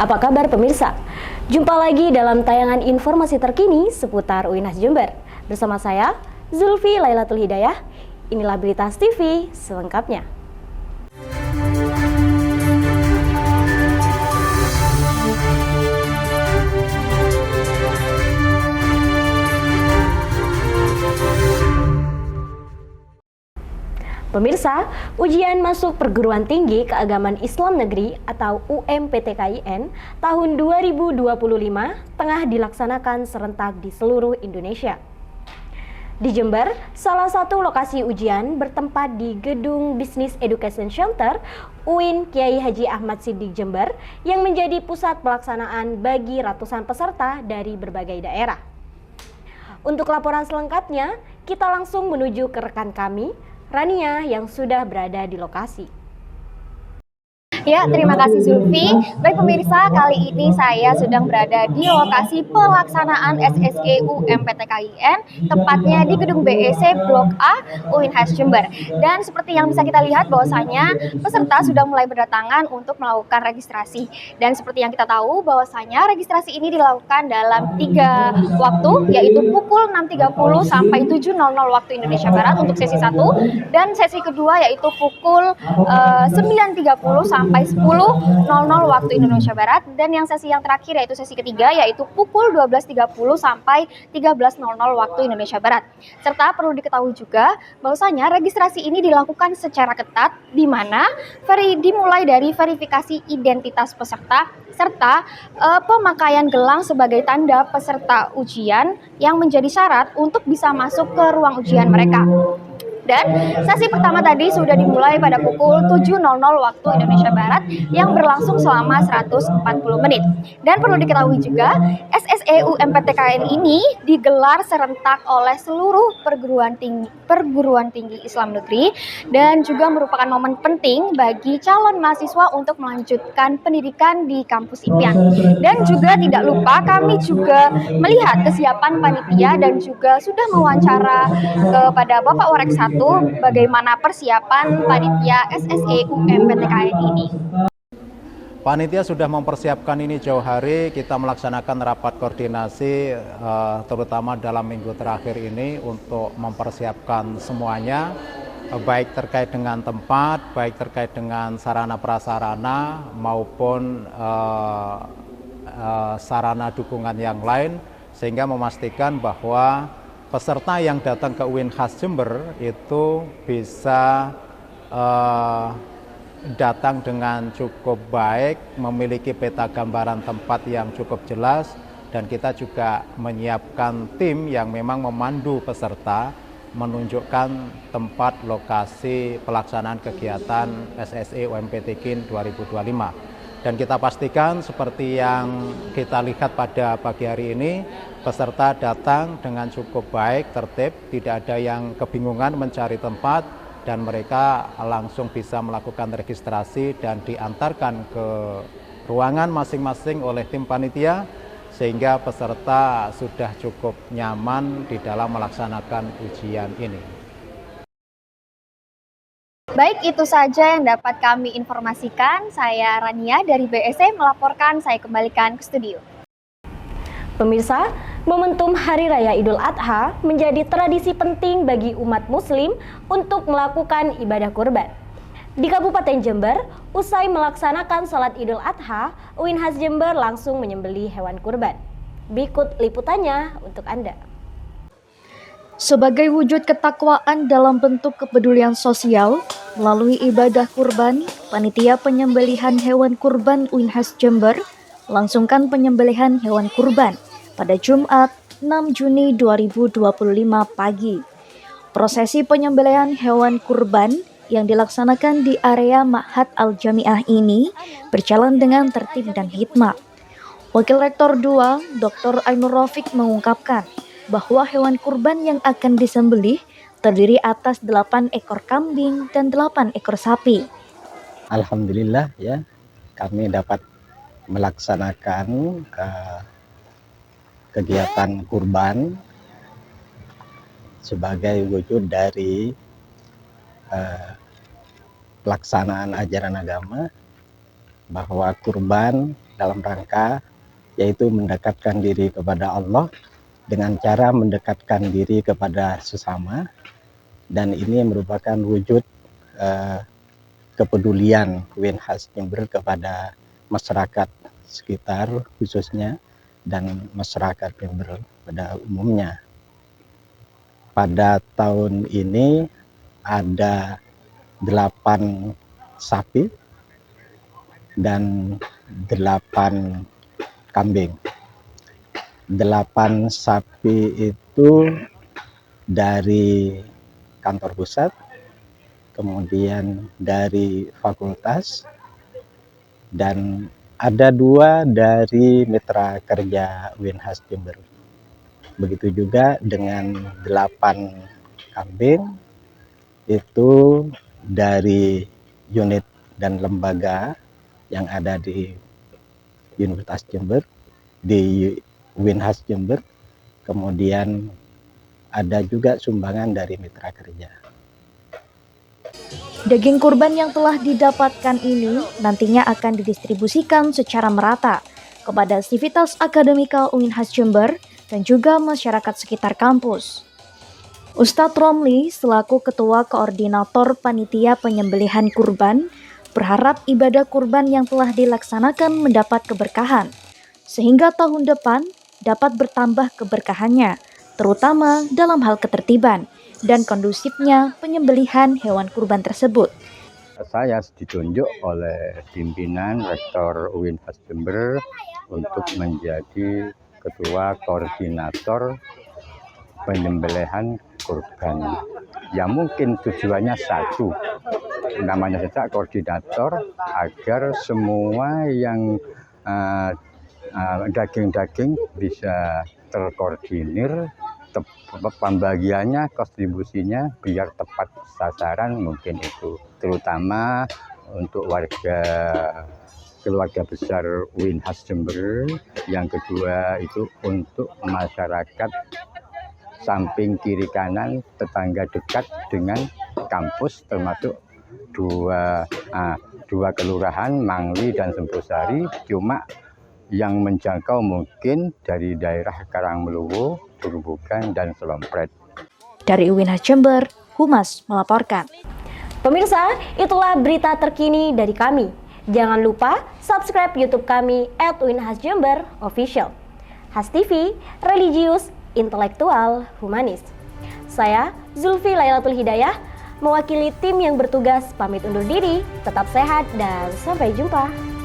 Apa kabar pemirsa? Jumpa lagi dalam tayangan informasi terkini seputar UIN Jember. Bersama saya, Zulfi Lailatul Hidayah. Inilah Berita TV selengkapnya. Pemirsa, ujian masuk perguruan tinggi keagamaan Islam negeri atau UMPTKIN tahun 2025 tengah dilaksanakan serentak di seluruh Indonesia. Di Jember, salah satu lokasi ujian bertempat di Gedung Business Education Center UIN Kiai Haji Ahmad Siddiq Jember yang menjadi pusat pelaksanaan bagi ratusan peserta dari berbagai daerah. Untuk laporan selengkapnya, kita langsung menuju ke rekan kami, Rania yang sudah berada di lokasi. Ya, terima kasih Zulfi. Baik pemirsa, kali ini saya sedang berada di lokasi pelaksanaan SSE UMPTKIN, tepatnya di Gedung BEC Blok A UIN Jember. Dan seperti yang bisa kita lihat bahwasanya peserta sudah mulai berdatangan untuk melakukan registrasi. Dan seperti yang kita tahu bahwasanya registrasi ini dilakukan dalam 3 waktu, yaitu pukul 6.30 sampai 7.00 waktu Indonesia Barat untuk sesi 1, dan sesi kedua yaitu pukul 9.30 sampai 10.00 waktu Indonesia Barat, dan yang sesi yang terakhir yaitu sesi ketiga yaitu pukul 12.30 sampai 13.00 waktu Indonesia Barat. Serta perlu diketahui juga bahwasanya registrasi ini dilakukan secara ketat, di mana dimulai dari verifikasi identitas peserta serta pemakaian gelang sebagai tanda peserta ujian yang menjadi syarat untuk bisa masuk ke ruang ujian mereka. Dan sesi pertama tadi sudah dimulai pada pukul 7.00 waktu Indonesia Barat yang berlangsung selama 140 menit. Dan perlu diketahui juga, SSE UMPTKIN ini digelar serentak oleh seluruh perguruan tinggi Islam negeri dan juga merupakan momen penting bagi calon mahasiswa untuk melanjutkan pendidikan di kampus impian. Dan juga tidak lupa kami juga melihat kesiapan panitia dan juga sudah mewawancara kepada Bapak Warek 1 bagaimana persiapan panitia SSE UMPTKIN ini. Panitia sudah mempersiapkan ini jauh hari. Kita melaksanakan rapat koordinasi terutama dalam minggu terakhir ini untuk mempersiapkan semuanya, baik terkait dengan tempat, baik terkait dengan sarana prasarana maupun sarana dukungan yang lain, sehingga memastikan bahwa peserta yang datang ke UIN Jember itu bisa datang dengan cukup baik, memiliki peta gambaran tempat yang cukup jelas, dan kita juga menyiapkan tim yang memang memandu peserta menunjukkan tempat lokasi pelaksanaan kegiatan SSE UMPTKIN 2025. Dan kita pastikan seperti yang kita lihat pada pagi hari ini, peserta datang dengan cukup baik, tertib, tidak ada yang kebingungan mencari tempat, dan mereka langsung bisa melakukan registrasi dan diantarkan ke ruangan masing-masing oleh tim panitia, sehingga peserta sudah cukup nyaman di dalam melaksanakan ujian ini. Baik, itu saja yang dapat kami informasikan. Saya Rania dari BEC melaporkan, saya kembalikan ke studio. Pemirsa, momentum Hari Raya Idul Adha menjadi tradisi penting bagi umat muslim untuk melakukan ibadah kurban. Di Kabupaten Jember, usai melaksanakan salat Idul Adha, UIN Jember langsung menyembelih hewan kurban. Berikut liputannya untuk Anda. Sebagai wujud ketakwaan dalam bentuk kepedulian sosial, melalui ibadah kurban, panitia penyembelihan hewan kurban UIN Jember langsungkan penyembelihan hewan kurban pada Jumat 6 Juni 2025 pagi. Prosesi penyembelihan hewan kurban yang dilaksanakan di area Ma'had Al-Jami'ah ini berjalan dengan tertib dan hikmat. Wakil Rektor 2, Dr. Ainur Rafiq mengungkapkan bahwa hewan kurban yang akan disembelih terdiri atas 8 ekor kambing dan 8 ekor sapi. Alhamdulillah ya, kami dapat melaksanakan kegiatan kurban sebagai wujud dari pelaksanaan ajaran agama bahwa kurban dalam rangka yaitu mendekatkan diri kepada Allah dengan cara mendekatkan diri kepada sesama, dan ini merupakan wujud kepedulian UIN-Has Jember kepada masyarakat sekitar khususnya dan masyarakat Jember pada umumnya. Pada tahun ini ada 8 sapi dan 8 kambing. 8 sapi itu dari kantor pusat, kemudian dari fakultas, dan ada 2 dari mitra kerja UIN-Has Jember. Begitu juga dengan 8 kambing itu dari unit dan lembaga yang ada di Universitas Jember, di UIN-Has Jember, kemudian ada juga sumbangan dari mitra kerja. Daging kurban yang telah didapatkan ini nantinya akan didistribusikan secara merata kepada sivitas akademika UIN-Has Jember dan juga masyarakat sekitar kampus. Ustadz Romli selaku Ketua Koordinator Panitia Penyembelihan Kurban berharap ibadah kurban yang telah dilaksanakan mendapat keberkahan, sehingga tahun depan dapat bertambah keberkahannya, terutama dalam hal ketertiban dan kondusifnya penyembelihan hewan kurban tersebut. Saya ditunjuk oleh pimpinan Rektor UIN-Has Jember untuk menjadi Ketua Koordinator Penyembelihan Kurban. Ya mungkin tujuannya satu, namanya saja koordinator, agar semua yang daging-daging bisa terkoordinir, pembagiannya, kontribusinya biar tepat sasaran, mungkin itu terutama untuk keluarga besar UIN-Has Jember. Yang kedua itu untuk masyarakat samping kiri kanan tetangga dekat dengan kampus, termasuk dua kelurahan Mangli dan Sempusari, cuma yang menjangkau mungkin dari daerah Karangmeluwo, Turubukan, dan Selompret. Dari UIN-Has Jember, Humas melaporkan. Pemirsa, itulah berita terkini dari kami. Jangan lupa subscribe YouTube kami @UIN-Has-Jember Official. Has TV, religius, intelektual, humanis. Saya Zulfi Lailatul Hidayah, mewakili tim yang bertugas pamit undur diri. Tetap sehat dan sampai jumpa.